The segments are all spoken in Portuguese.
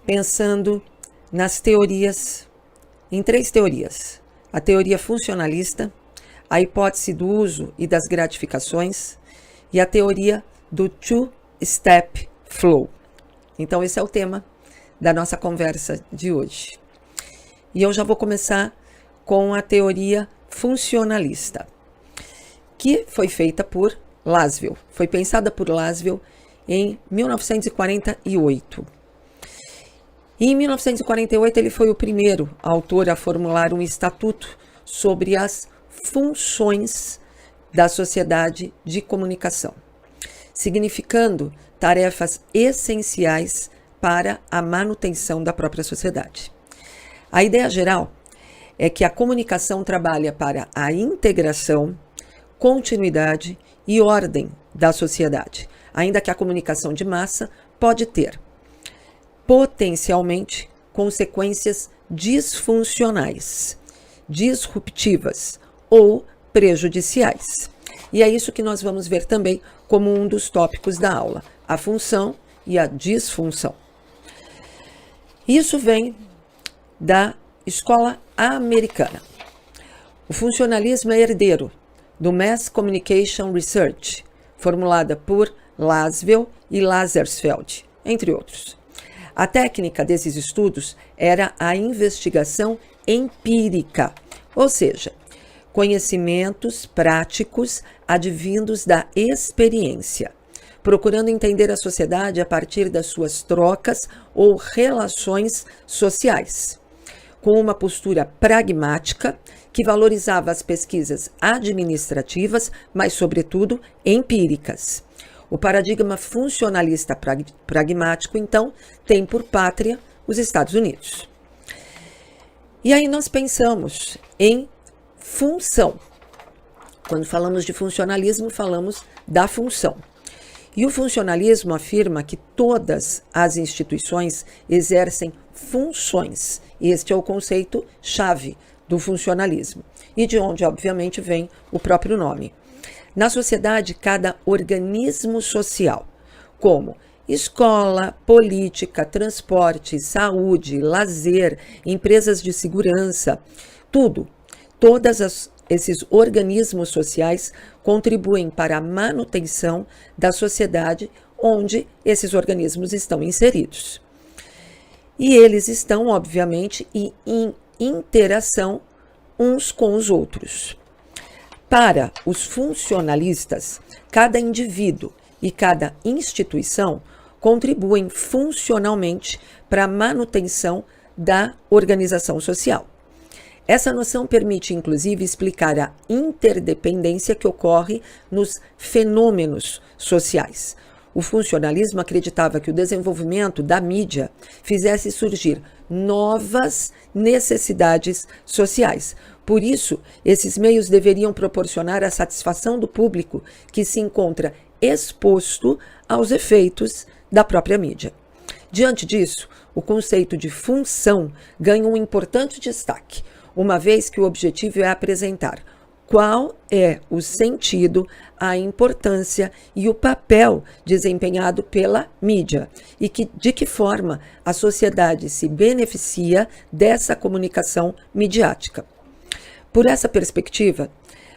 pensando nas teorias, em 3 teorias. A teoria funcionalista, a hipótese do uso e das gratificações e a teoria do two-step flow. Então, esse é o tema da nossa conversa de hoje. E eu já vou começar com a teoria funcionalista, que foi feita por Lasswell. Foi pensada por Lasswell em 1948. E em 1948 ele foi o primeiro autor a formular um estatuto sobre as funções da sociedade de comunicação, significando tarefas essenciais para a manutenção da própria sociedade. A ideia geral é que a comunicação trabalha para a integração, continuidade e ordem da sociedade, ainda que a comunicação de massa pode ter potencialmente consequências disfuncionais, disruptivas ou prejudiciais. E é isso que nós vamos ver também como um dos tópicos da aula, a função e a disfunção. Isso vem da escola americana. O funcionalismo é herdeiro do Mass Communication Research, formulada por Lasswell e Lazarsfeld, entre outros. A técnica desses estudos era a investigação empírica, ou seja, conhecimentos práticos advindos da experiência, procurando entender a sociedade a partir das suas trocas ou relações sociais, com uma postura pragmática que valorizava as pesquisas administrativas, mas, sobretudo, empíricas. O paradigma funcionalista pragmático, então, tem por pátria os Estados Unidos. E aí nós pensamos em função. Quando falamos de funcionalismo, falamos da função. E o funcionalismo afirma que todas as instituições exercem funções. Este é o conceito-chave do funcionalismo, e de onde, obviamente, vem o próprio nome. Na sociedade, cada organismo social, como escola, política, transporte, saúde, lazer, empresas de segurança, todos esses organismos sociais contribuem para a manutenção da sociedade onde esses organismos estão inseridos. E eles estão, obviamente, em interação uns com os outros. Para os funcionalistas, cada indivíduo e cada instituição contribuem funcionalmente para a manutenção da organização social. Essa noção permite, inclusive, explicar a interdependência que ocorre nos fenômenos sociais. O funcionalismo acreditava que o desenvolvimento da mídia fizesse surgir novas necessidades sociais. Por isso, esses meios deveriam proporcionar a satisfação do público que se encontra exposto aos efeitos da própria mídia. Diante disso, o conceito de função ganha um importante destaque, uma vez que o objetivo é apresentar qual é o sentido, a importância e o papel desempenhado pela mídia e de que forma a sociedade se beneficia dessa comunicação midiática. Por essa perspectiva,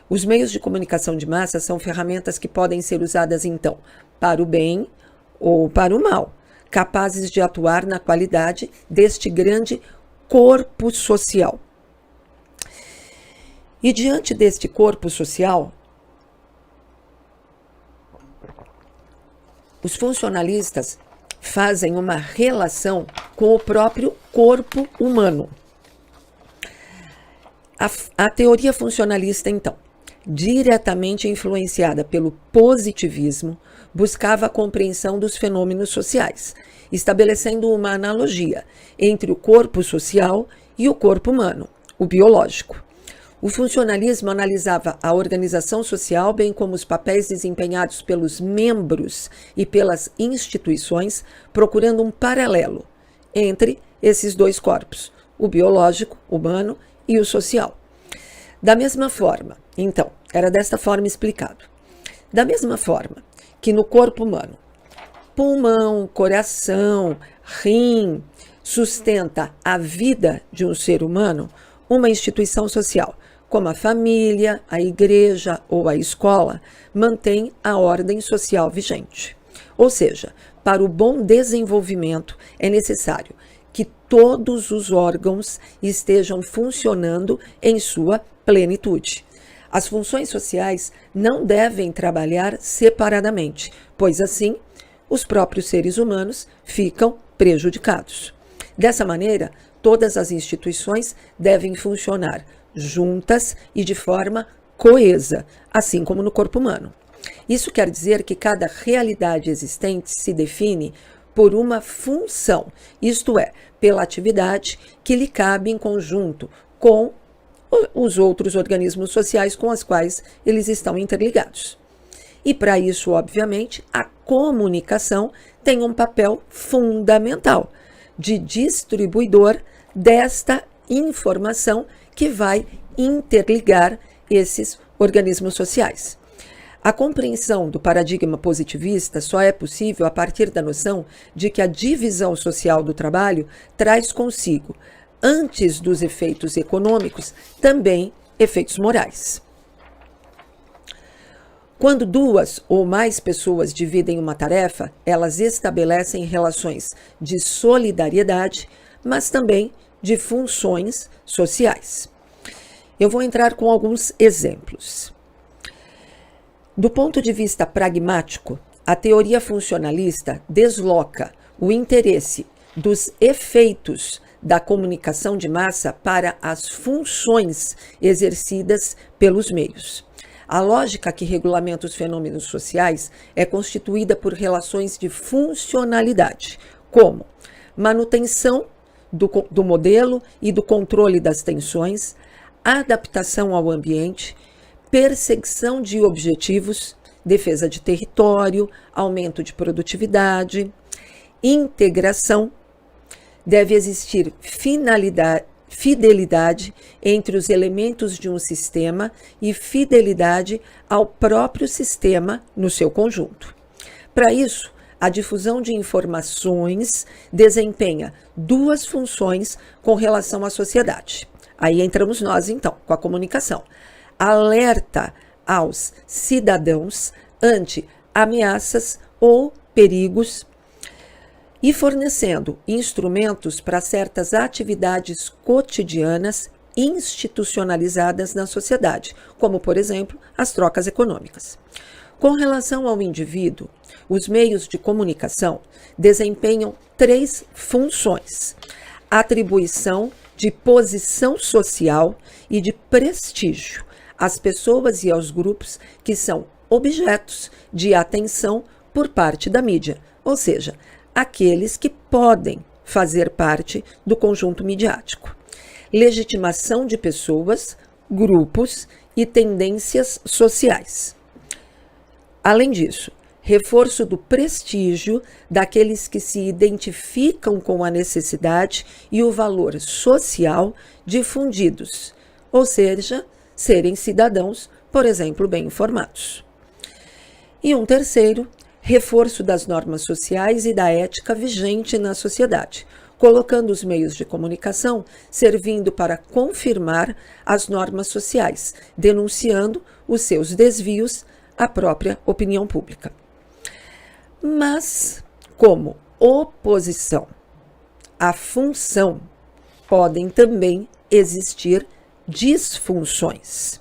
os meios de comunicação de massa são ferramentas que podem ser usadas, então, para o bem ou para o mal, capazes de atuar na qualidade deste grande corpo social. E diante deste corpo social, os funcionalistas fazem uma relação com o próprio corpo humano. A teoria funcionalista, então, diretamente influenciada pelo positivismo, buscava a compreensão dos fenômenos sociais, estabelecendo uma analogia entre o corpo social e o corpo humano, o biológico. O funcionalismo analisava a organização social, bem como os papéis desempenhados pelos membros e pelas instituições, procurando um paralelo entre esses dois corpos, o biológico, humano, e o social. Da mesma forma, então, era desta forma explicado. Da mesma forma que no corpo humano, pulmão, coração, rim, sustenta a vida de um ser humano, uma instituição social, como a família, a igreja ou a escola, mantém a ordem social vigente. Ou seja, para o bom desenvolvimento é necessário que todos os órgãos estejam funcionando em sua plenitude. As funções sociais não devem trabalhar separadamente, pois assim os próprios seres humanos ficam prejudicados. Dessa maneira, todas as instituições devem funcionar juntas e de forma coesa, assim como no corpo humano. Isso quer dizer que cada realidade existente se define por uma função, isto é, pela atividade que lhe cabe em conjunto com os outros organismos sociais com os quais eles estão interligados. E para isso, obviamente, a comunicação tem um papel fundamental de distribuidor desta informação que vai interligar esses organismos sociais. A compreensão do paradigma positivista só é possível a partir da noção de que a divisão social do trabalho traz consigo, antes dos efeitos econômicos, também efeitos morais. Quando duas ou mais pessoas dividem uma tarefa, elas estabelecem relações de solidariedade, mas também de funções sociais. Eu vou entrar com alguns exemplos. Do ponto de vista pragmático, a teoria funcionalista desloca o interesse dos efeitos da comunicação de massa para as funções exercidas pelos meios. A lógica que regulamenta os fenômenos sociais é constituída por relações de funcionalidade, como manutenção do modelo e do controle das tensões, adaptação ao ambiente, perseguição de objetivos, defesa de território, aumento de produtividade, integração. Deve existir fidelidade entre os elementos de um sistema e fidelidade ao próprio sistema no seu conjunto. Para isso, a difusão de informações desempenha duas funções com relação à sociedade. Aí entramos nós, então, com a comunicação. Alerta aos cidadãos ante ameaças ou perigos e fornecendo instrumentos para certas atividades cotidianas institucionalizadas na sociedade, como, por exemplo, as trocas econômicas. Com relação ao indivíduo, os meios de comunicação desempenham três funções: atribuição de posição social e de prestígio às pessoas e aos grupos que são objetos de atenção por parte da mídia, ou seja, aqueles que podem fazer parte do conjunto midiático. Legitimação de pessoas, grupos e tendências sociais. Além disso, reforço do prestígio daqueles que se identificam com a necessidade e o valor social difundidos, ou seja, serem cidadãos, por exemplo, bem informados. E um terceiro, reforço das normas sociais e da ética vigente na sociedade, colocando os meios de comunicação servindo para confirmar as normas sociais, denunciando os seus desvios à própria opinião pública. Mas, como oposição à função, podem também existir disfunções.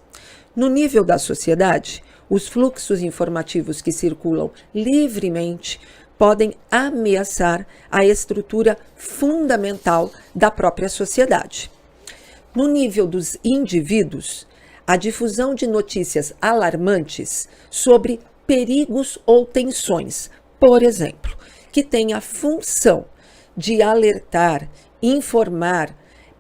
No nível da sociedade, os fluxos informativos que circulam livremente podem ameaçar a estrutura fundamental da própria sociedade. No nível dos indivíduos, a difusão de notícias alarmantes sobre perigos ou tensões, por exemplo, que têm a função de alertar, informar,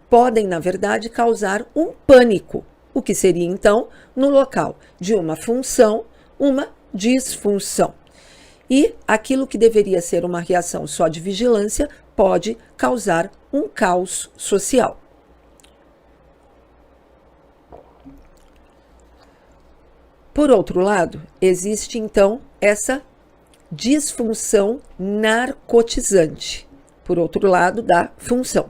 podem, na verdade, causar um pânico, o que seria, então, no local de uma função, uma disfunção. E aquilo que deveria ser uma reação só de vigilância pode causar um caos social. Por outro lado, existe, então, essa disfunção narcotizante. por outro lado, da função,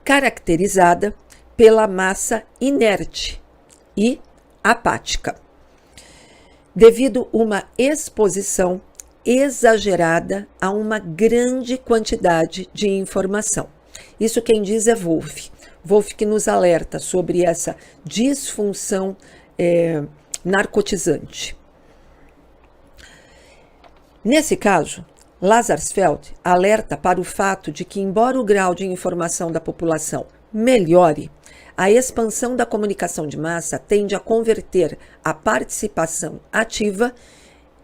caracterizada pela massa inerte e apática, devido a uma exposição exagerada a uma grande quantidade de informação. Isso quem diz é Wolff. Wolff que nos alerta sobre essa disfunção narcotizante. Nesse caso, Lazarsfeld alerta para o fato de que, embora o grau de informação da população melhore, a expansão da comunicação de massa tende a converter a participação ativa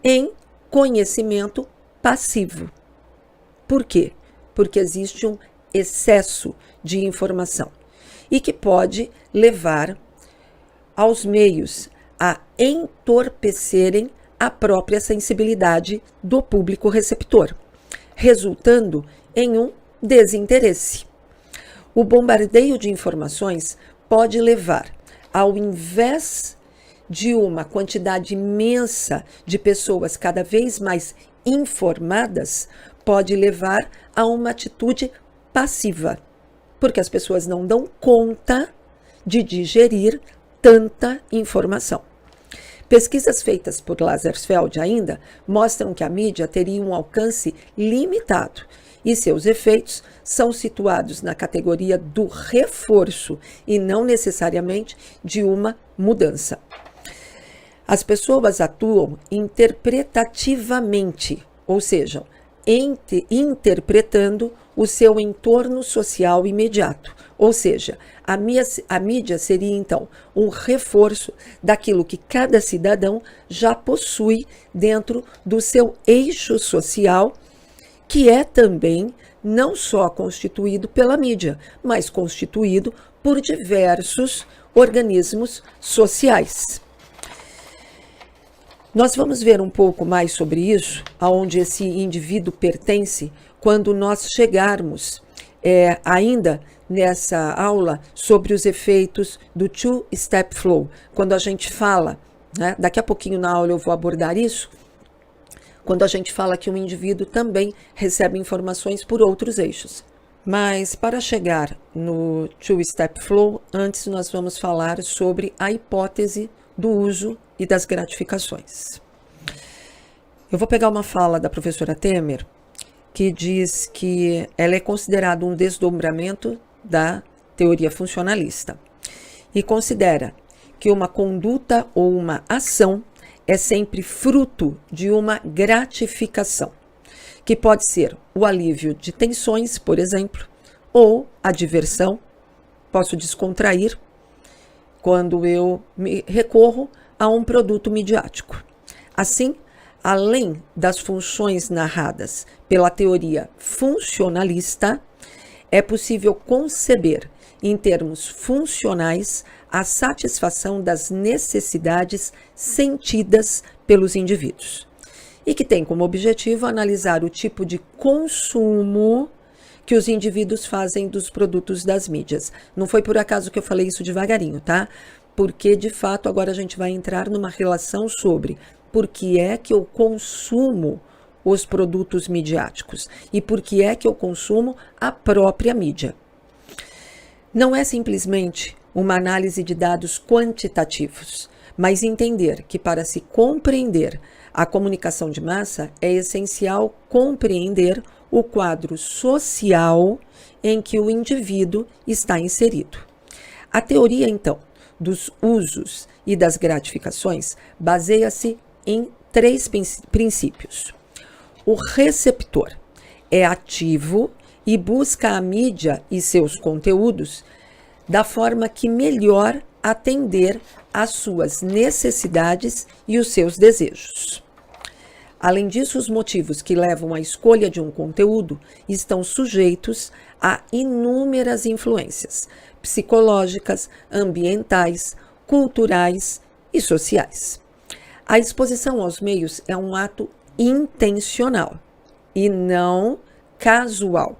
em conhecimento passivo. Por quê? Porque existe um excesso de informação e que pode levar aos meios a entorpecerem a própria sensibilidade do público receptor, resultando em um desinteresse. O bombardeio de informações pode levar, ao invés de uma quantidade imensa de pessoas cada vez mais informadas, pode levar a uma atitude passiva, porque as pessoas não dão conta de digerir tanta informação. Pesquisas feitas por Lazarsfeld ainda mostram que a mídia teria um alcance limitado e seus efeitos são situados na categoria do reforço e não necessariamente de uma mudança. As pessoas atuam interpretativamente, ou seja, interpretando o seu entorno social imediato. Ou seja, a mídia seria então um reforço daquilo que cada cidadão já possui dentro do seu eixo social, que é também não só constituído pela mídia, mas constituído por diversos organismos sociais. Nós vamos ver um pouco mais sobre isso, aonde esse indivíduo pertence, quando nós chegarmos ainda nessa aula sobre os efeitos do two-step flow. Quando a gente fala, né, daqui a pouquinho na aula eu vou abordar isso, quando a gente fala que um indivíduo também recebe informações por outros eixos. Mas para chegar no two-step flow, antes nós vamos falar sobre a hipótese do uso e das gratificações. Eu vou pegar uma fala da professora Temer, que diz que ela é considerada um desdobramento da teoria funcionalista e considera que uma conduta ou uma ação é sempre fruto de uma gratificação, que pode ser o alívio de tensões, por exemplo, ou a diversão. Posso descontrair quando eu me recorro a um produto midiático. Assim, além das funções narradas pela teoria funcionalista, é possível conceber, em termos funcionais, a satisfação das necessidades sentidas pelos indivíduos, e que tem como objetivo analisar o tipo de consumo que os indivíduos fazem dos produtos das mídias. Não foi por acaso que eu falei isso devagarinho, tá? Porque, de fato, agora a gente vai entrar numa relação sobre por que é que eu consumo os produtos midiáticos e por que é que eu consumo a própria mídia. Não é simplesmente uma análise de dados quantitativos, mas entender que para se compreender a comunicação de massa é essencial compreender o quadro social em que o indivíduo está inserido. A teoria, então, dos usos e das gratificações baseia-se em 3 princípios. O receptor é ativo e busca a mídia e seus conteúdos da forma que melhor atender às suas necessidades e os seus desejos. Além disso, os motivos que levam à escolha de um conteúdo estão sujeitos a inúmeras influências psicológicas, ambientais, culturais e sociais. A exposição aos meios é um ato intencional e não casual,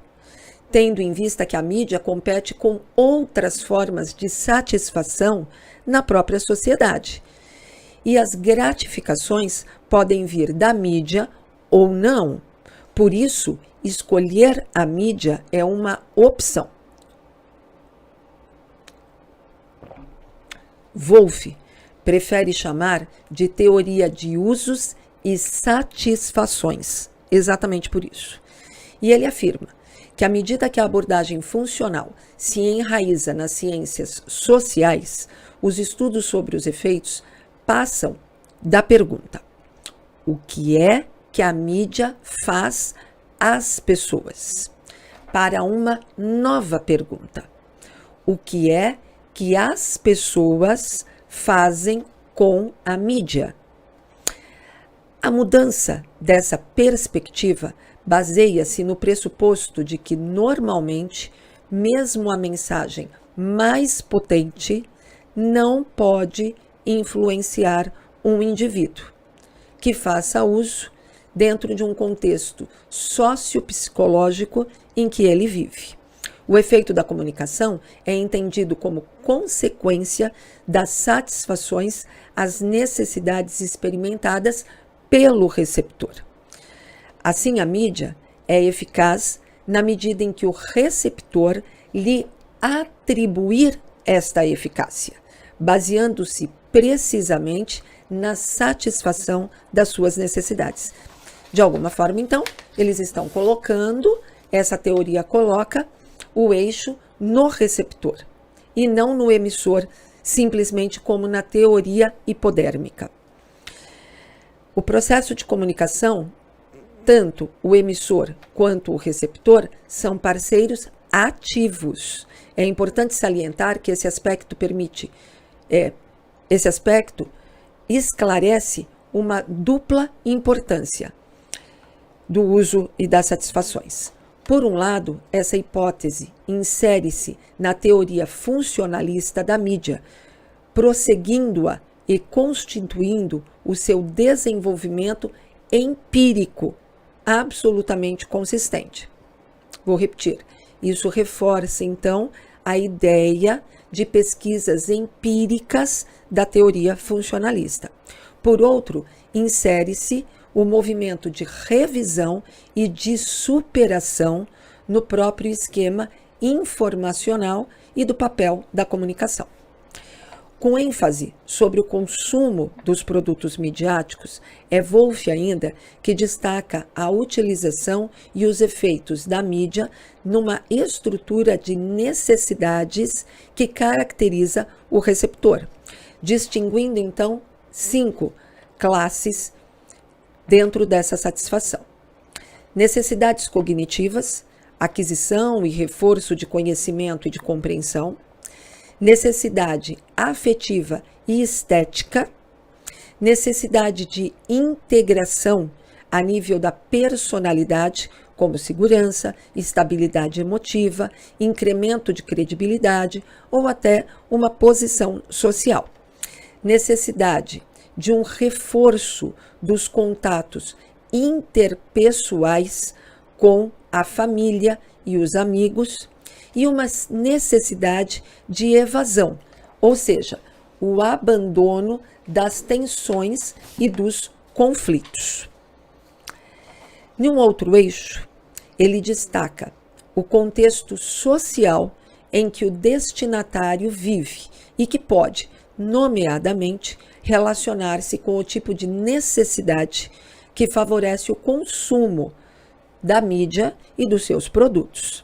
tendo em vista que a mídia compete com outras formas de satisfação na própria sociedade. E as gratificações podem vir da mídia ou não. Por isso, escolher a mídia é uma opção. Wolff prefere chamar de teoria de usos e satisfações, exatamente por isso. E ele afirma que à medida que a abordagem funcional se enraiza nas ciências sociais, os estudos sobre os efeitos passam da pergunta: o que é que a mídia faz às pessoas? Para uma nova pergunta: o que é que as pessoas fazem com a mídia? A mudança dessa perspectiva baseia-se no pressuposto de que, normalmente, mesmo a mensagem mais potente não pode influenciar um indivíduo que faça uso dentro de um contexto sociopsicológico em que ele vive. O efeito da comunicação é entendido como consequência das satisfações às necessidades experimentadas pelo receptor. Assim, a mídia é eficaz na medida em que o receptor lhe atribuir esta eficácia, baseando-se precisamente na satisfação das suas necessidades. De alguma forma, então, eles estão colocando, essa teoria coloca o eixo no receptor e não no emissor, simplesmente como na teoria hipodérmica. O processo de comunicação, tanto o emissor quanto o receptor, são parceiros ativos. É importante salientar que esse aspecto esclarece uma dupla importância do uso e das satisfações. Por um lado, essa hipótese insere-se na teoria funcionalista da mídia, prosseguindo-a e constituindo o seu desenvolvimento empírico absolutamente consistente. Vou repetir. Isso reforça, então, a ideia de pesquisas empíricas da teoria funcionalista. Por outro, insere-se o movimento de revisão e de superação no próprio esquema informacional e do papel da comunicação. Com ênfase sobre o consumo dos produtos midiáticos, é Wolff ainda que destaca a utilização e os efeitos da mídia numa estrutura de necessidades que caracteriza o receptor, distinguindo então 5 classes dentro dessa satisfação. Necessidades cognitivas, aquisição e reforço de conhecimento e de compreensão. Necessidade afetiva e estética, necessidade de integração a nível da personalidade, como segurança, estabilidade emotiva, incremento de credibilidade ou até uma posição social. Necessidade de um reforço dos contatos interpessoais com a família e os amigos, e uma necessidade de evasão, ou seja, o abandono das tensões e dos conflitos. Num outro eixo, ele destaca o contexto social em que o destinatário vive e que pode, nomeadamente, relacionar-se com o tipo de necessidade que favorece o consumo da mídia e dos seus produtos,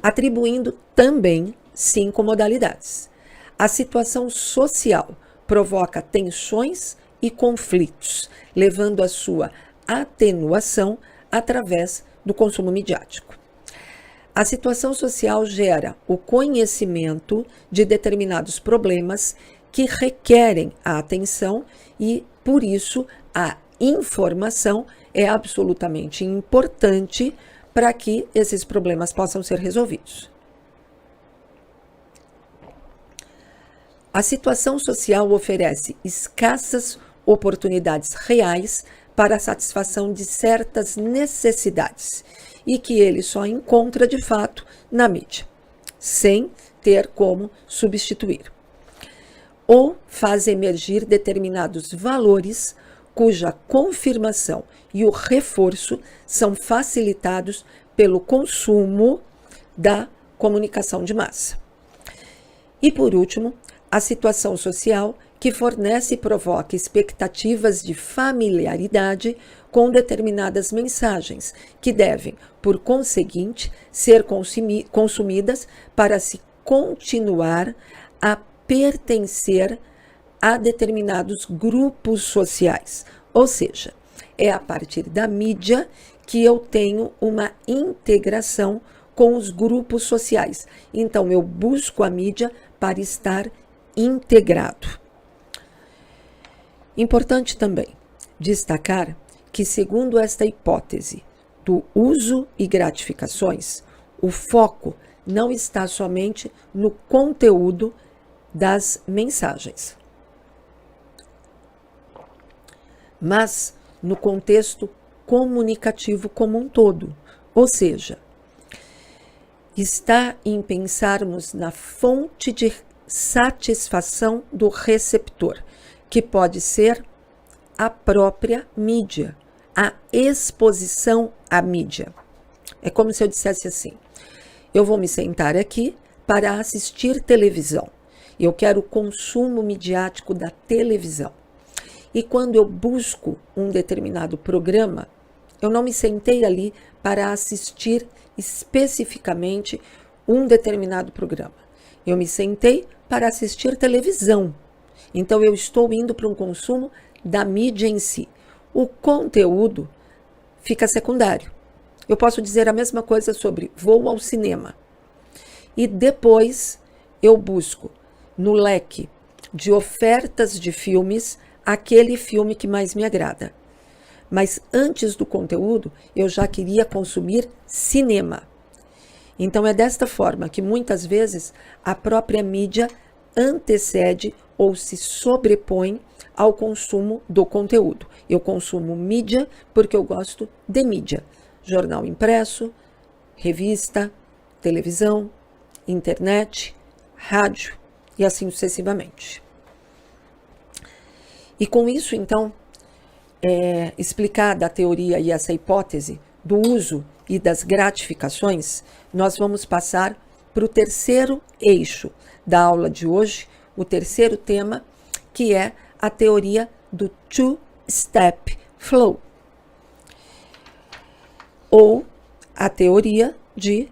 atribuindo também 5 modalidades. A situação social provoca tensões e conflitos, levando à sua atenuação através do consumo midiático. A situação social gera o conhecimento de determinados problemas que requerem a atenção e, por isso, a informação é absolutamente importante para que esses problemas possam ser resolvidos. A situação social oferece escassas oportunidades reais para a satisfação de certas necessidades e que ele só encontra de fato na mídia, sem ter como substituir. Ou faz emergir determinados valores cuja confirmação e o reforço são facilitados pelo consumo da comunicação de massa. E, por último, a situação social que fornece e provoca expectativas de familiaridade com determinadas mensagens, que devem, por conseguinte, ser consumidas para se continuar a pertencer a determinados grupos sociais. Ou seja, é a partir da mídia que eu tenho uma integração com os grupos sociais. Então, eu busco a mídia para estar integrado. Importante também destacar que, segundo esta hipótese do uso e gratificações, o foco não está somente no conteúdo das mensagens, mas no contexto comunicativo como um todo, ou seja, está em pensarmos na fonte de satisfação do receptor, que pode ser a própria mídia, a exposição à mídia. É como se eu dissesse assim: eu vou me sentar aqui para assistir televisão. Eu quero o consumo midiático da televisão. E quando eu busco um determinado programa, eu não me sentei ali para assistir especificamente um determinado programa. Eu me sentei para assistir televisão. Então, eu estou indo para um consumo da mídia em si. O conteúdo fica secundário. Eu posso dizer a mesma coisa sobre vou ao cinema. E depois eu busco no leque de ofertas de filmes aquele filme que mais me agrada. Mas antes do conteúdo, eu já queria consumir cinema. Então é desta forma que muitas vezes a própria mídia antecede ou se sobrepõe ao consumo do conteúdo. Eu consumo mídia porque eu gosto de mídia. Jornal impresso, revista, televisão, internet, rádio e assim sucessivamente. E com isso, então, explicada a teoria e essa hipótese do uso e das gratificações, nós vamos passar para o terceiro eixo da aula de hoje, o terceiro tema, que é a teoria do two-step flow, ou a teoria de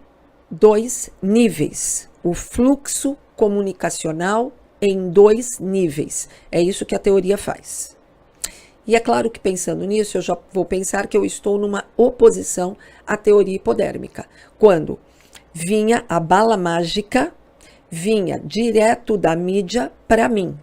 2 níveis, o fluxo comunicacional em 2 níveis. É isso que a teoria faz. E é claro que pensando nisso, eu já vou pensar que eu estou numa oposição à teoria hipodérmica. Quando vinha a bala mágica, vinha direto da mídia para mim.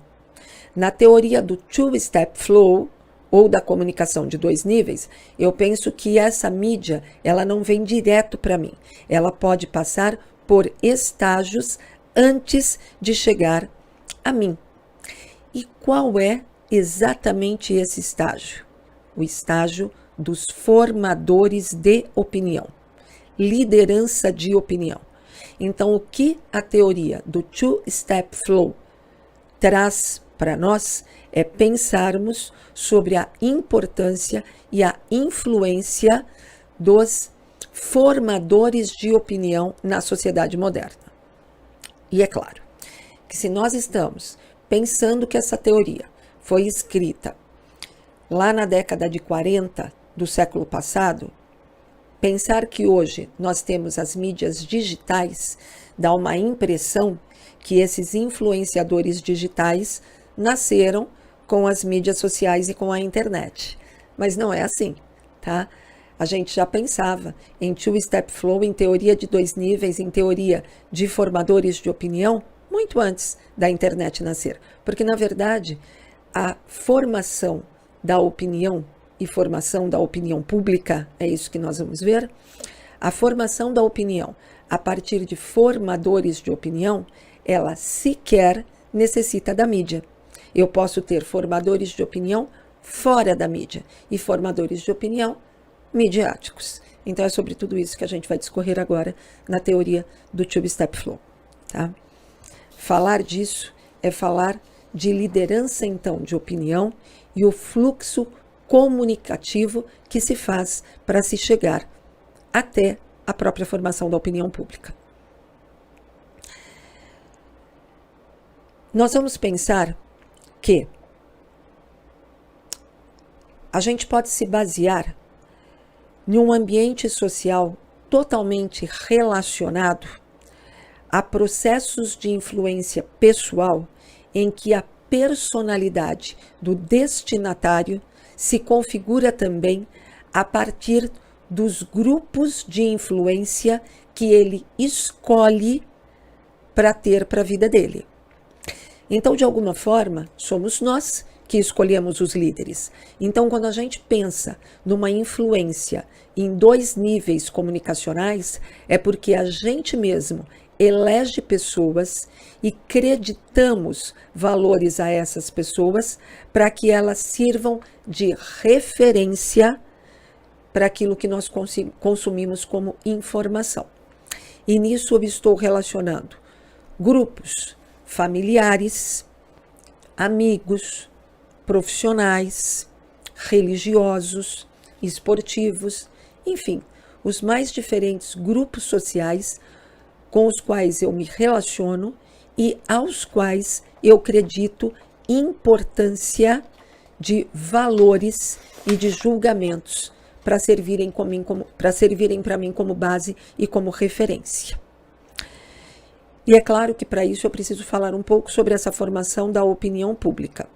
Na teoria do two-step flow, ou da comunicação de 2 níveis, eu penso que essa mídia, ela não vem direto para mim. Ela pode passar por estágios antes de chegar a mim. E qual é exatamente esse estágio? O estágio dos formadores de opinião, liderança de opinião. Então, o que a teoria do two-step flow traz para nós é pensarmos sobre a importância e a influência dos formadores de opinião na sociedade moderna. E é claro que se nós estamos pensando que essa teoria foi escrita lá na década de 40 do século passado, pensar que hoje nós temos as mídias digitais dá uma impressão que esses influenciadores digitais nasceram com as mídias sociais e com a internet. Mas não é assim, tá? A gente já pensava em two-step flow, em teoria de 2 níveis, em teoria de formadores de opinião, muito antes da internet nascer. Porque, na verdade, a formação da opinião e formação da opinião pública, é isso que nós vamos ver, a formação da opinião a partir de formadores de opinião, ela sequer necessita da mídia. Eu posso ter formadores de opinião fora da mídia e formadores de opinião midiáticos. Então é sobre tudo isso que a gente vai discorrer agora na teoria do two-step flow, tá? Falar disso é falar de liderança, então, de opinião e o fluxo comunicativo que se faz para se chegar até a própria formação da opinião pública. Nós vamos pensar que a gente pode se basear em um ambiente social totalmente relacionado a processos de influência pessoal em que a personalidade do destinatário se configura também a partir dos grupos de influência que ele escolhe para ter para a vida dele. Então, de alguma forma, somos nós que escolhemos os líderes. Então, quando a gente pensa numa influência em 2 níveis comunicacionais, é porque a gente mesmo elege pessoas e creditamos valores a essas pessoas para que elas sirvam de referência para aquilo que nós consumimos como informação. E nisso eu estou relacionando grupos familiares, amigos, profissionais, religiosos, esportivos, enfim, os mais diferentes grupos sociais com os quais eu me relaciono e aos quais eu acredito importância de valores e de julgamentos para servirem para mim como base e como referência. E é claro que para isso eu preciso falar um pouco sobre essa formação da opinião pública.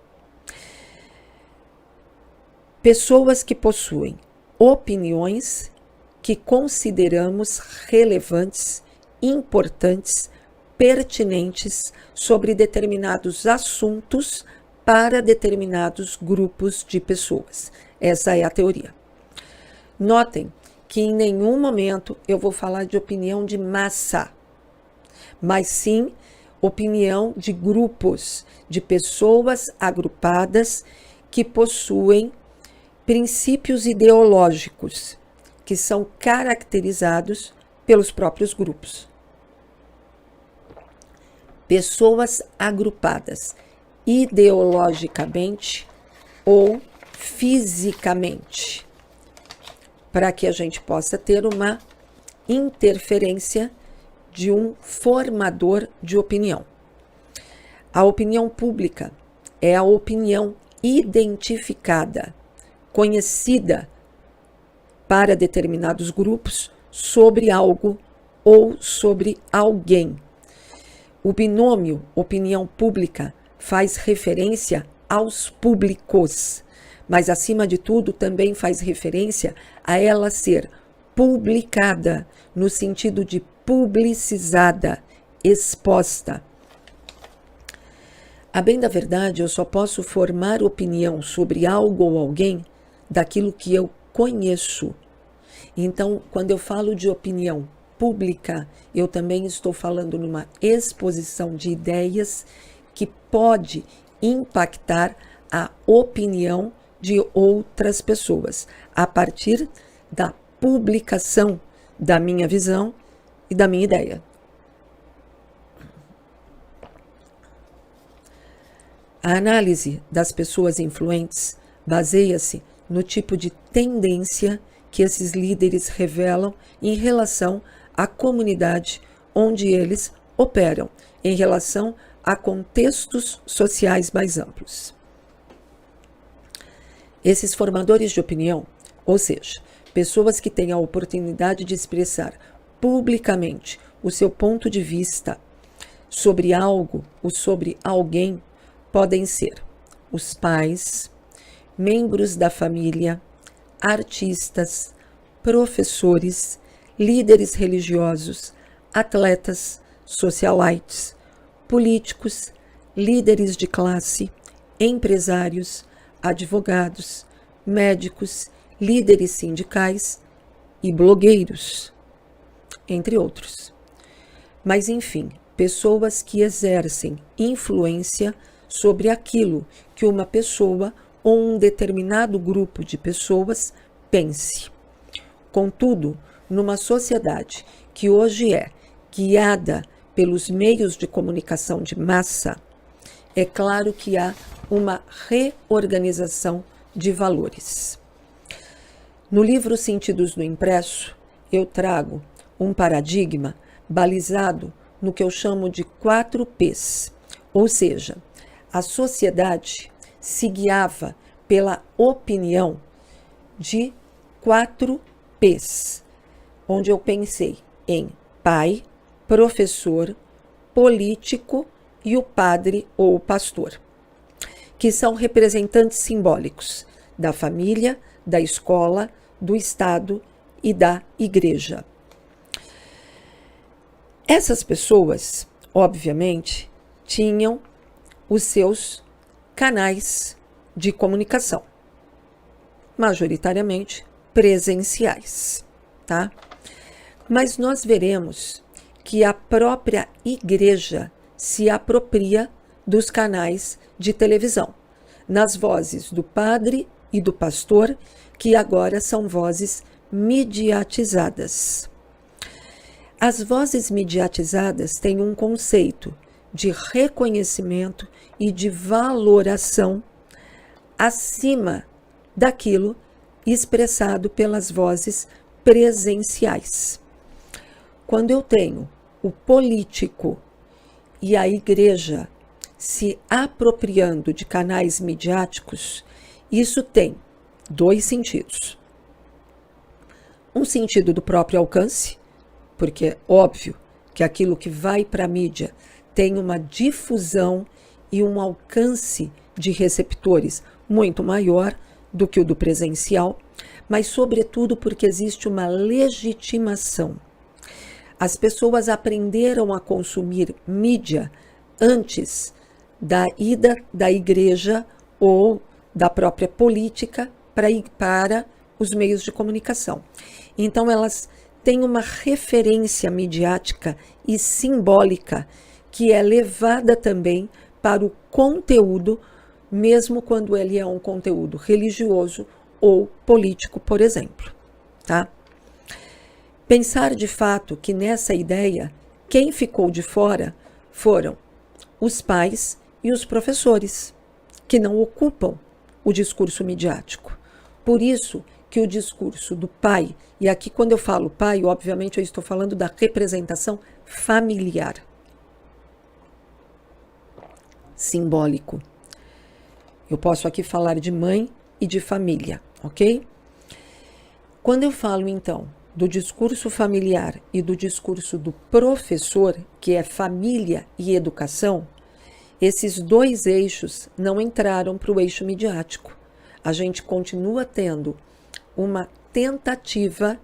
Pessoas que possuem opiniões que consideramos relevantes, importantes, pertinentes sobre determinados assuntos para determinados grupos de pessoas. Essa é a teoria. Notem que em nenhum momento eu vou falar de opinião de massa, mas sim opinião de grupos, de pessoas agrupadas que possuem princípios ideológicos que são caracterizados pelos próprios grupos. Pessoas agrupadas ideologicamente ou fisicamente, para que a gente possa ter uma interferência de um formador de opinião. A opinião pública é a opinião identificada, conhecida para determinados grupos sobre algo ou sobre alguém. O binômio opinião pública faz referência aos públicos, mas acima de tudo também faz referência a ela ser publicada, no sentido de publicizada, exposta. A bem da verdade, eu só posso formar opinião sobre algo ou alguém daquilo que eu conheço. Então, quando eu falo de opinião pública, eu também estou falando numa exposição de ideias que pode impactar a opinião de outras pessoas, a partir da publicação da minha visão e da minha ideia. A análise das pessoas influentes baseia-se no tipo de tendência que esses líderes revelam em relação à comunidade onde eles operam, em relação a contextos sociais mais amplos. Esses formadores de opinião, ou seja, pessoas que têm a oportunidade de expressar publicamente o seu ponto de vista sobre algo ou sobre alguém, podem ser os pais, membros da família, artistas, professores, líderes religiosos, atletas, socialites, políticos, líderes de classe, empresários, advogados, médicos, líderes sindicais e blogueiros, entre outros. Mas, enfim, pessoas que exercem influência sobre aquilo que uma pessoa ou um determinado grupo de pessoas pense. Contudo, numa sociedade que hoje é guiada pelos meios de comunicação de massa, é claro que há uma reorganização de valores. No livro Sentidos no Impresso, eu trago um paradigma balizado no que eu chamo de 4 P's, ou seja, a sociedade se guiava pela opinião de 4 P's, onde eu pensei em pai, professor, político e o padre ou o pastor, que são representantes simbólicos da família, da escola, do Estado e da igreja. Essas pessoas, obviamente, tinham os seus canais de comunicação, majoritariamente presenciais, tá? Mas nós veremos que a própria igreja se apropria dos canais de televisão, nas vozes do padre e do pastor, que agora são vozes mediatizadas. As vozes mediatizadas têm um conceito de reconhecimento e de valoração acima daquilo expressado pelas vozes presenciais. Quando eu tenho o político e a igreja se apropriando de canais midiáticos, isso tem 2 sentidos. Um sentido do próprio alcance, porque é óbvio que aquilo que vai para a mídia tem uma difusão e um alcance de receptores muito maior do que o do presencial, mas sobretudo porque existe uma legitimação. As pessoas aprenderam a consumir mídia antes da ida da igreja ou da própria política para os meios de comunicação. Então, elas têm uma referência midiática e simbólica que é levada também para o conteúdo, mesmo quando ele é um conteúdo religioso ou político, por exemplo, tá? Pensar de fato que nessa ideia, quem ficou de fora foram os pais e os professores, que não ocupam o discurso midiático. Por isso que o discurso do pai, e aqui quando eu falo pai, obviamente eu estou falando da representação familiar, simbólico. Eu posso aqui falar de mãe e de família, ok? Quando eu falo, então, do discurso familiar e do discurso do professor, que é família e educação, esses 2 eixos não entraram para o eixo midiático. A gente continua tendo uma tentativa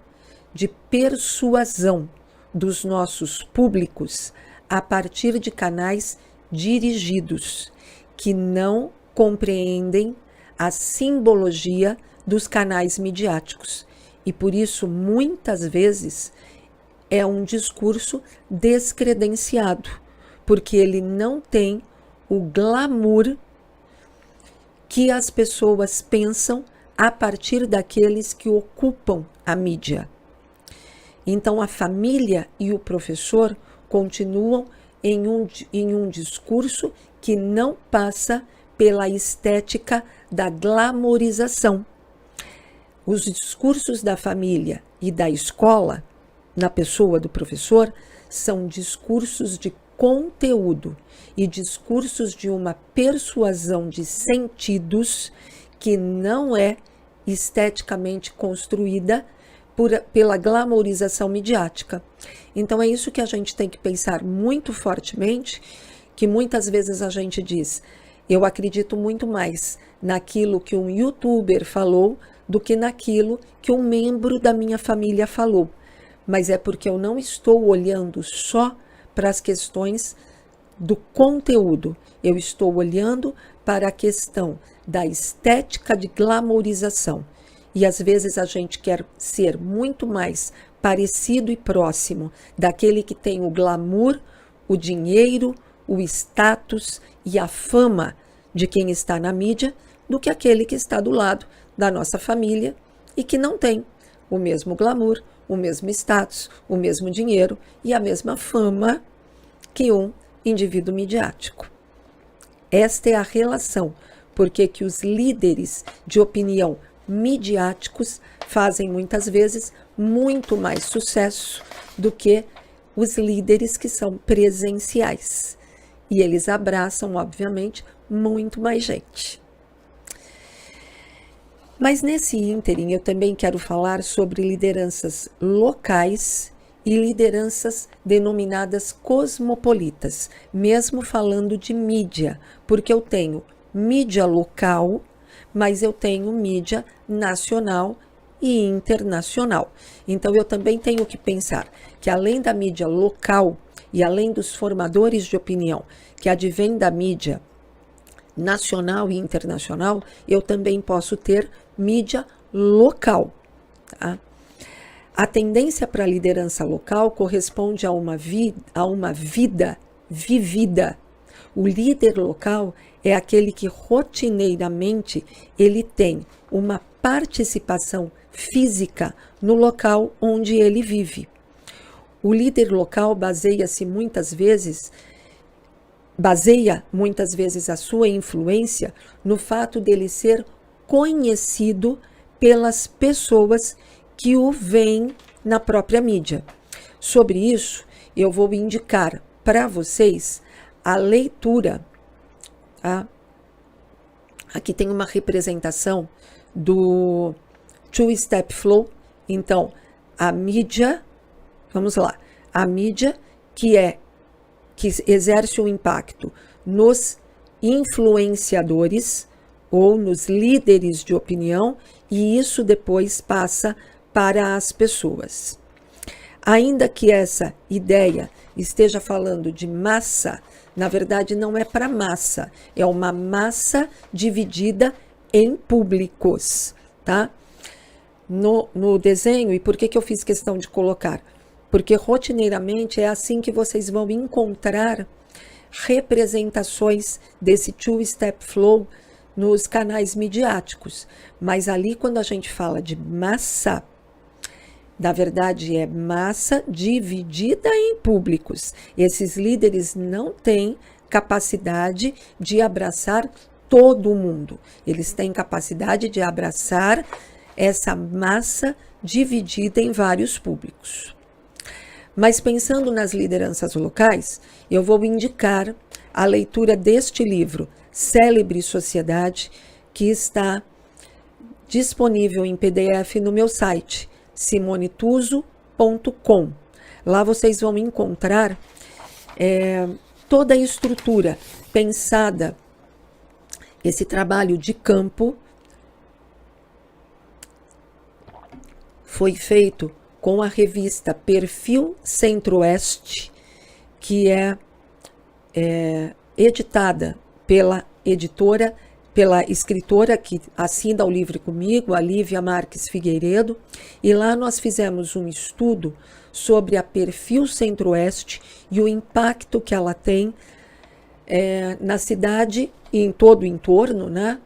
de persuasão dos nossos públicos a partir de canais dirigidos, que não compreendem a simbologia dos canais midiáticos. E por isso, muitas vezes, é um discurso descredenciado, porque ele não tem o glamour que as pessoas pensam a partir daqueles que ocupam a mídia. Então, a família e o professor continuam em um discurso que não passa pela estética da glamorização. Os discursos da família e da escola, na pessoa do professor, são discursos de conteúdo e discursos de uma persuasão de sentidos que não é esteticamente construída pela glamorização midiática. Então é isso que a gente tem que pensar muito fortemente, que muitas vezes a gente diz, eu acredito muito mais naquilo que um youtuber falou do que naquilo que um membro da minha família falou. Mas é porque eu não estou olhando só para as questões do conteúdo, eu estou olhando para a questão da estética de glamorização. E às vezes a gente quer ser muito mais parecido e próximo daquele que tem o glamour, o dinheiro, o status e a fama de quem está na mídia, do que aquele que está do lado da nossa família e que não tem o mesmo glamour, o mesmo status, o mesmo dinheiro e a mesma fama que um indivíduo midiático. Esta é a relação por que que os líderes de opinião midiáticos fazem muitas vezes muito mais sucesso do que os líderes que são presenciais. E eles abraçam, obviamente, muito mais gente. Mas nesse ínterim eu também quero falar sobre lideranças locais e lideranças denominadas cosmopolitas, mesmo falando de mídia, porque eu tenho mídia local, mas eu tenho mídia nacional e internacional. Então eu também tenho que pensar que além da mídia local e além dos formadores de opinião que advêm da mídia nacional e internacional, eu também posso ter mídia local. Tá? A tendência para a liderança local corresponde a uma vida vivida. O líder local é aquele que rotineiramente ele tem uma participação física no local onde ele vive. O líder local baseia muitas vezes a sua influência no fato dele ser conhecido pelas pessoas que o veem na própria mídia. Sobre isso, eu vou indicar para vocês a leitura. Tá? Aqui tem uma representação do Two-Step Flow. Então, a mídia, vamos lá, a mídia que exerce um impacto nos influenciadores ou nos líderes de opinião, e isso depois passa para as pessoas. Ainda que essa ideia esteja falando de massa, na verdade não é para massa, é uma massa dividida em públicos, tá? No desenho, e por que eu fiz questão de colocar? Porque rotineiramente é assim que vocês vão encontrar representações desse two-step flow nos canais midiáticos. Mas ali, quando a gente fala de massa, na verdade é massa dividida em públicos. Esses líderes não têm capacidade de abraçar todo mundo. Eles têm capacidade de abraçar essa massa dividida em vários públicos. Mas pensando nas lideranças locais, eu vou indicar a leitura deste livro, Célebre Sociedade, que está disponível em PDF no meu site, simonetuso.com. Lá vocês vão encontrar toda a estrutura pensada, esse trabalho de campo foi feito com a revista Perfil Centro-Oeste, que é editada pela escritora que assina o livro comigo, a Lívia Marques Figueiredo, e lá nós fizemos um estudo sobre a Perfil Centro-Oeste e o impacto que ela tem na cidade e em todo o entorno, né?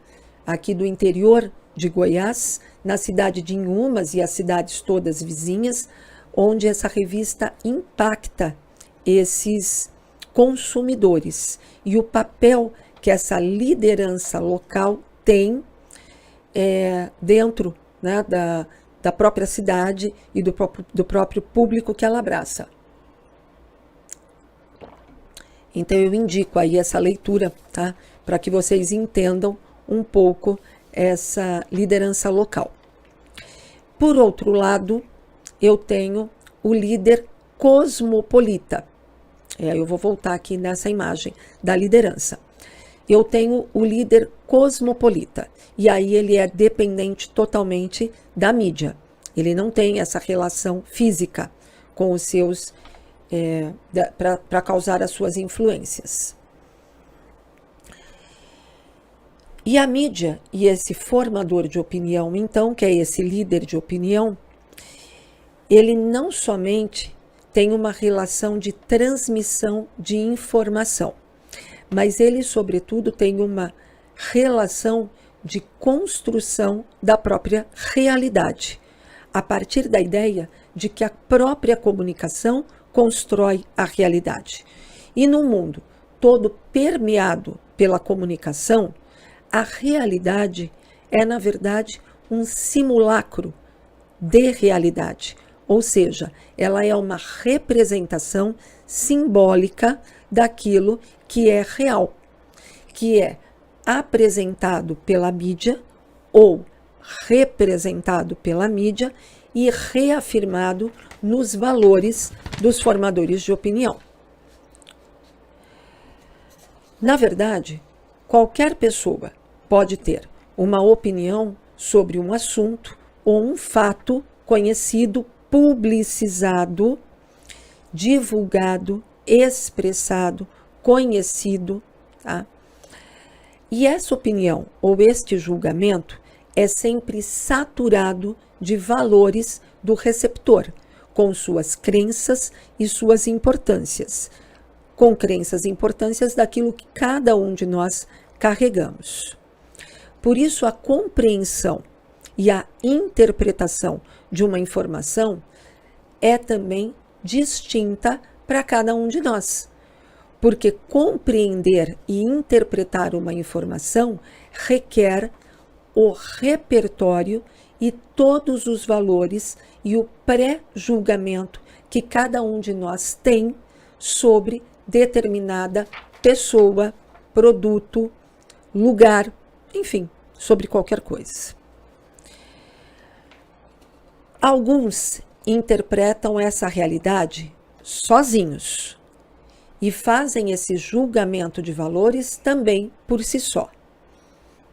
Aqui do interior de Goiás, na cidade de Inhumas e as cidades todas vizinhas, onde essa revista impacta esses consumidores e o papel que essa liderança local tem dentro, né, da própria cidade e do próprio público que ela abraça. Então eu indico aí essa leitura, tá, para que vocês entendam um pouco essa liderança local. Por outro lado, eu tenho o líder cosmopolita. Eu vou voltar aqui nessa imagem da liderança. Eu tenho o líder cosmopolita, e aí ele é dependente totalmente da mídia. Ele não tem essa relação física com os seus, para causar as suas influências. E a mídia e esse formador de opinião, então, que é esse líder de opinião, ele não somente tem uma relação de transmissão de informação, mas ele, sobretudo, tem uma relação de construção da própria realidade, a partir da ideia de que a própria comunicação constrói a realidade. E num mundo todo permeado pela comunicação, a realidade é, na verdade, um simulacro de realidade, ou seja, ela é uma representação simbólica daquilo que é real, que é apresentado pela mídia ou representado pela mídia e reafirmado nos valores dos formadores de opinião. Na verdade, qualquer pessoa pode ter uma opinião sobre um assunto ou um fato conhecido, publicizado, divulgado, expressado, conhecido, tá? E essa opinião ou este julgamento é sempre saturado de valores do receptor, com suas crenças e suas importâncias, com crenças e importâncias daquilo que cada um de nós carregamos. Por isso, a compreensão e a interpretação de uma informação é também distinta para cada um de nós. Porque compreender e interpretar uma informação requer o repertório e todos os valores e o pré-julgamento que cada um de nós tem sobre determinada pessoa, produto, lugar, enfim, sobre qualquer coisa. Alguns interpretam essa realidade sozinhos e fazem esse julgamento de valores também por si só.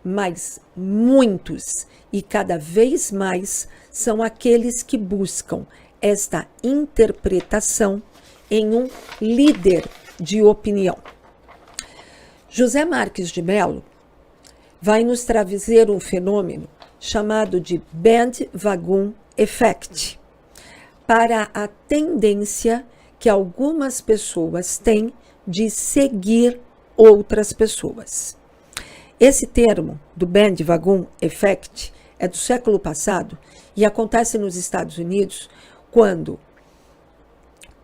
Mas muitos e cada vez mais são aqueles que buscam esta interpretação em um líder de opinião. José Marques de Mello vai nos trazer um fenômeno chamado de bandwagon effect, para a tendência que algumas pessoas têm de seguir outras pessoas. Esse termo do bandwagon effect é do século passado e acontece nos Estados Unidos quando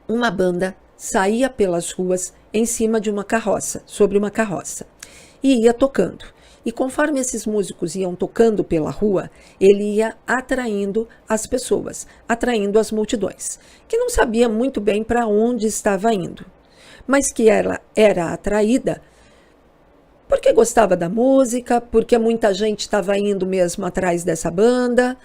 uma banda saía pelas ruas em cima de uma carroça, sobre uma carroça, e ia tocando. E conforme esses músicos iam tocando pela rua, ele ia atraindo as pessoas, atraindo as multidões, que não sabia muito bem para onde estava indo, mas que ela era atraída porque gostava da música, porque muita gente estava indo mesmo atrás dessa banda,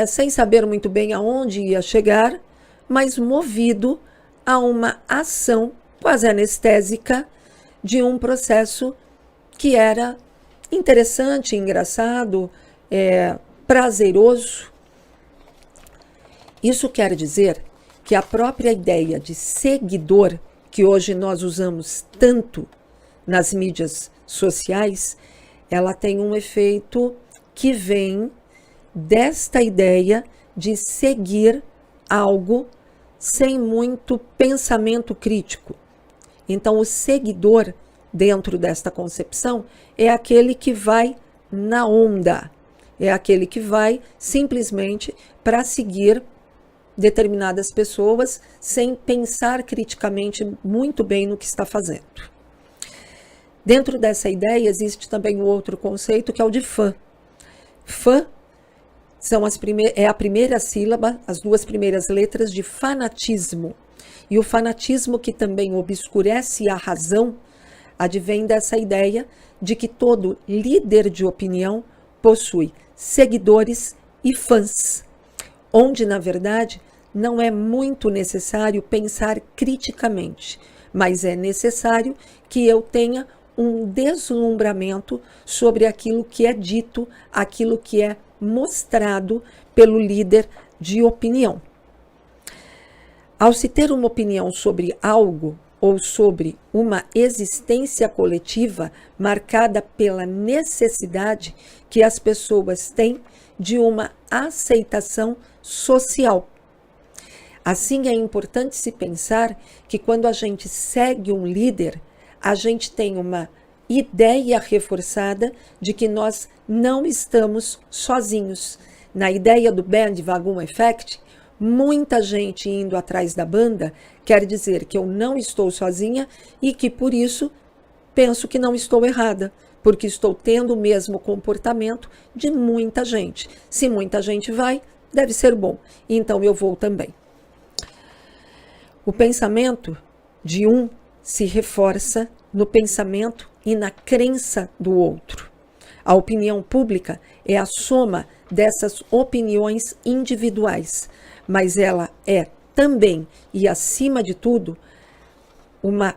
sem saber muito bem aonde ia chegar, mas movido a uma ação quase anestésica de um processo que era interessante, engraçado, prazeroso. Isso quer dizer que a própria ideia de seguidor, que hoje nós usamos tanto nas mídias sociais, ela tem um efeito que vem desta ideia de seguir algo sem muito pensamento crítico. Então, o seguidor, dentro desta concepção, é aquele que vai na onda, é aquele que vai simplesmente para seguir determinadas pessoas sem pensar criticamente muito bem no que está fazendo. Dentro dessa ideia existe também um outro conceito que é o de fã. Fã é a primeira sílaba, as duas primeiras letras de fanatismo. E o fanatismo, que também obscurece a razão, advém dessa ideia de que todo líder de opinião possui seguidores e fãs, onde, na verdade, não é muito necessário pensar criticamente, mas é necessário que eu tenha um deslumbramento sobre aquilo que é dito, aquilo que é mostrado pelo líder de opinião. Ao se ter uma opinião sobre algo ou sobre uma existência coletiva marcada pela necessidade que as pessoas têm de uma aceitação social. Assim, é importante se pensar que quando a gente segue um líder, a gente tem uma ideia reforçada de que nós não estamos sozinhos. Na ideia do bandwagon effect, muita gente indo atrás da banda quer dizer que eu não estou sozinha e que, por isso, penso que não estou errada, porque estou tendo o mesmo comportamento de muita gente. Se muita gente vai, deve ser bom, então eu vou também. O pensamento de um se reforça no pensamento e na crença do outro. A opinião pública é a soma dessas opiniões individuais, mas ela é também e acima de tudo uma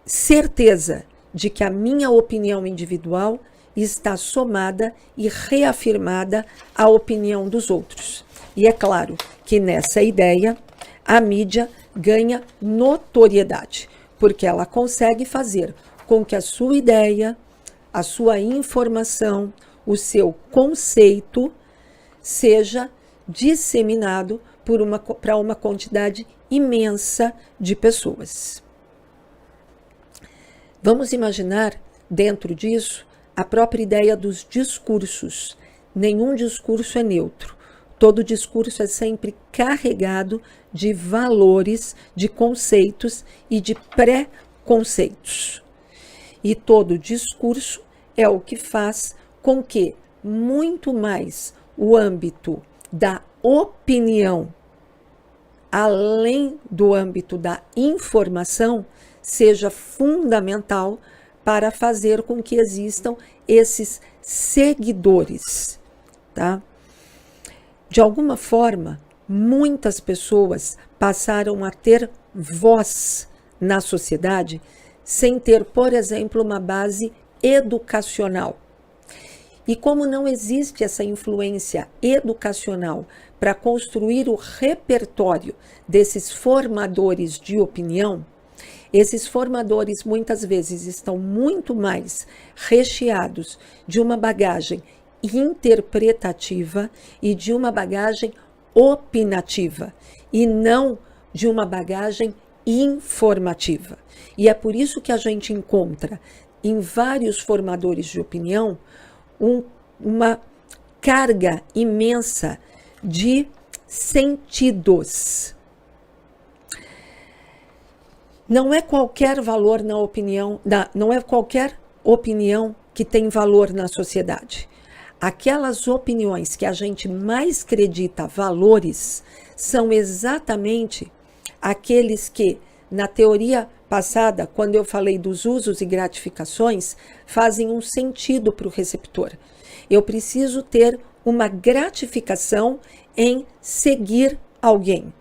certeza de que a minha opinião individual está somada e reafirmada à opinião dos outros. E é claro que nessa ideia a mídia ganha notoriedade, porque ela consegue fazer com que a sua ideia, a sua informação, o seu conceito seja disseminado para uma quantidade imensa de pessoas. Vamos imaginar, dentro disso, a própria ideia dos discursos. Nenhum discurso é neutro. Todo discurso é sempre carregado de valores, de conceitos e de pré-conceitos. E todo discurso é o que faz com que muito mais o âmbito da opinião, além do âmbito da informação, seja fundamental para fazer com que existam esses seguidores, tá? De alguma forma, muitas pessoas passaram a ter voz na sociedade sem ter, por exemplo, uma base educacional. E como não existe essa influência educacional para construir o repertório desses formadores de opinião, esses formadores muitas vezes estão muito mais recheados de uma bagagem interpretativa e de uma bagagem opinativa, e não de uma bagagem informativa. E é por isso que a gente encontra em vários formadores de opinião uma carga imensa de sentidos. Não é qualquer valor na opinião, não é qualquer opinião que tem valor na sociedade. Aquelas opiniões que a gente mais acredita valores são exatamente aqueles que, na teoria passada, quando eu falei dos usos e gratificações, fazem um sentido para o receptor. Eu preciso ter uma gratificação em seguir alguém.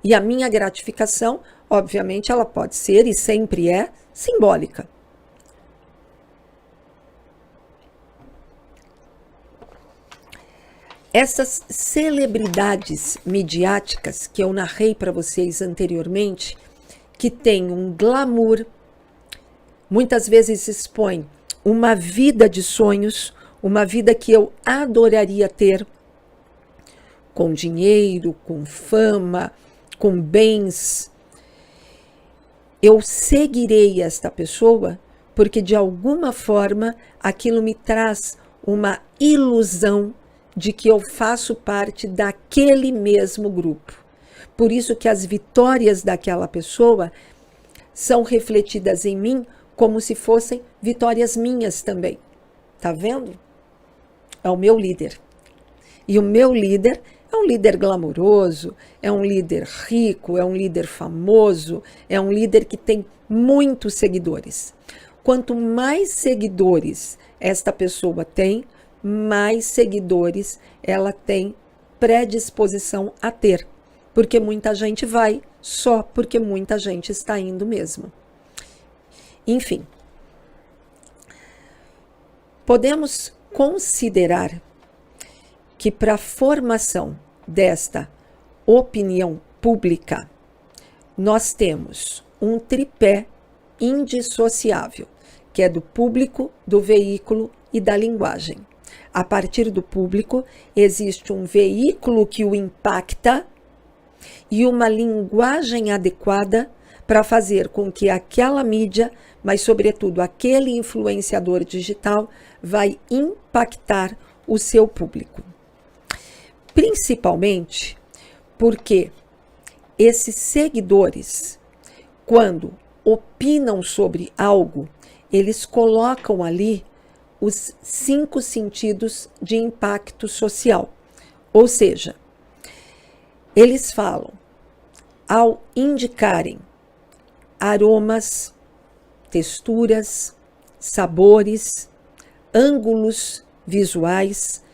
E a minha gratificação, obviamente, ela pode ser e sempre é simbólica. Essas celebridades midiáticas que eu narrei para vocês anteriormente, que têm um glamour, muitas vezes expõem uma vida de sonhos, uma vida que eu adoraria ter, com dinheiro, com fama, com bens. Eu seguirei esta pessoa porque, de alguma forma, aquilo me traz uma ilusão de que eu faço parte daquele mesmo grupo. Por isso que as vitórias daquela pessoa são refletidas em mim como se fossem vitórias minhas também. Tá vendo? É o meu líder. E o meu líder é um líder glamouroso, é um líder rico, é um líder famoso, é um líder que tem muitos seguidores. Quanto mais seguidores esta pessoa tem, mais seguidores ela tem predisposição a ter. Porque muita gente vai, só porque muita gente está indo mesmo. Enfim, podemos considerar que para a formação desta opinião pública, nós temos um tripé indissociável, que é do público, do veículo e da linguagem. A partir do público, existe um veículo que o impacta e uma linguagem adequada para fazer com que aquela mídia, mas sobretudo aquele influenciador digital, vai impactar o seu público. Principalmente porque esses seguidores, quando opinam sobre algo, eles colocam ali os 5 sentidos de impacto social. Ou seja, eles falam, ao indicarem aromas, texturas, sabores, ângulos visuais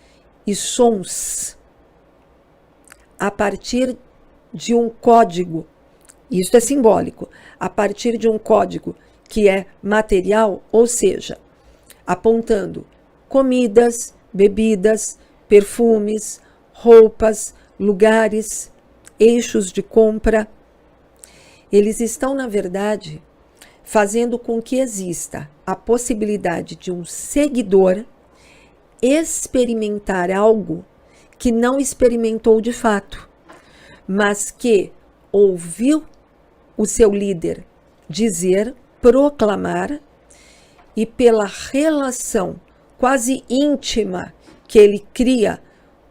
e sons, a partir de um código, isso é simbólico, a partir de um código que é material, ou seja, apontando comidas, bebidas, perfumes, roupas, lugares, eixos de compra. Eles estão, na verdade, fazendo com que exista a possibilidade de um seguidor experimentar algo que não experimentou de fato, mas que ouviu o seu líder dizer, proclamar, e pela relação quase íntima que ele cria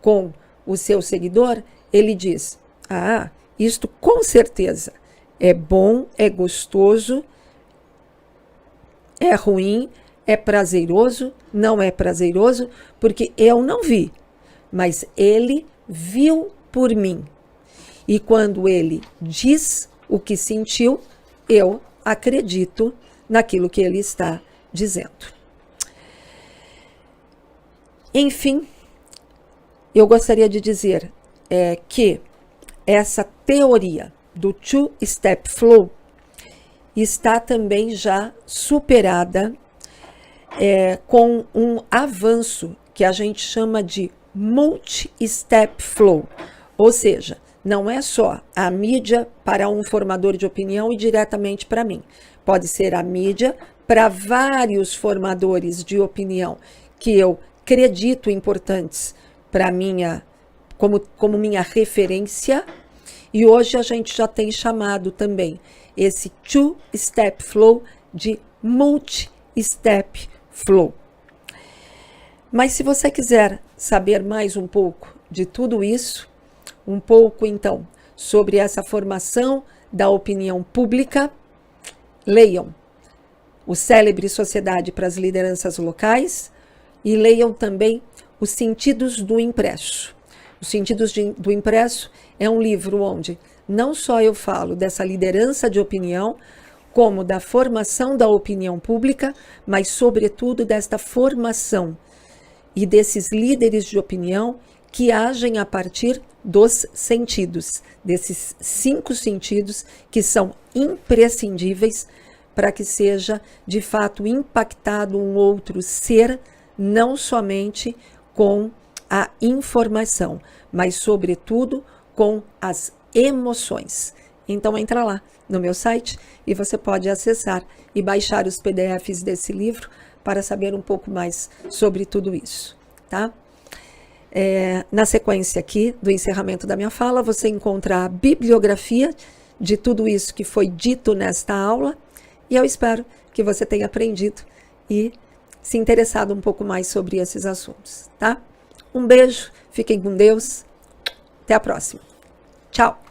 com o seu seguidor, ele diz, isto com certeza é bom, é gostoso, é ruim, é prazeroso, não é prazeroso, porque eu não vi, mas ele viu por mim. E quando ele diz o que sentiu, eu acredito naquilo que ele está dizendo. Enfim, eu gostaria de dizer que essa teoria do Two-Step Flow está também já superada com um avanço que a gente chama de Multi-Step Flow, ou seja, não é só a mídia para um formador de opinião e diretamente para mim. Pode ser a mídia para vários formadores de opinião que eu acredito importantes para minha, como minha referência. E hoje a gente já tem chamado também esse Two-Step Flow de Multi-Step Flow. Mas se você quiser saber mais um pouco de tudo isso, um pouco então sobre essa formação da opinião pública, leiam o célebre Sociedade para as Lideranças Locais e leiam também Os Sentidos do Impresso. Os Sentidos do Impresso é um livro onde não só eu falo dessa liderança de opinião, como da formação da opinião pública, mas sobretudo desta formação e desses líderes de opinião que agem a partir dos sentidos, desses 5 sentidos que são imprescindíveis para que seja de fato impactado um outro ser, não somente com a informação, mas sobretudo com as emoções. Então entra lá no meu site e você pode acessar e baixar os PDFs desse livro para saber um pouco mais sobre tudo isso, tá? Na sequência aqui do encerramento da minha fala, você encontra a bibliografia de tudo isso que foi dito nesta aula e eu espero que você tenha aprendido e se interessado um pouco mais sobre esses assuntos, tá? Um beijo, fiquem com Deus, até a próxima. Tchau!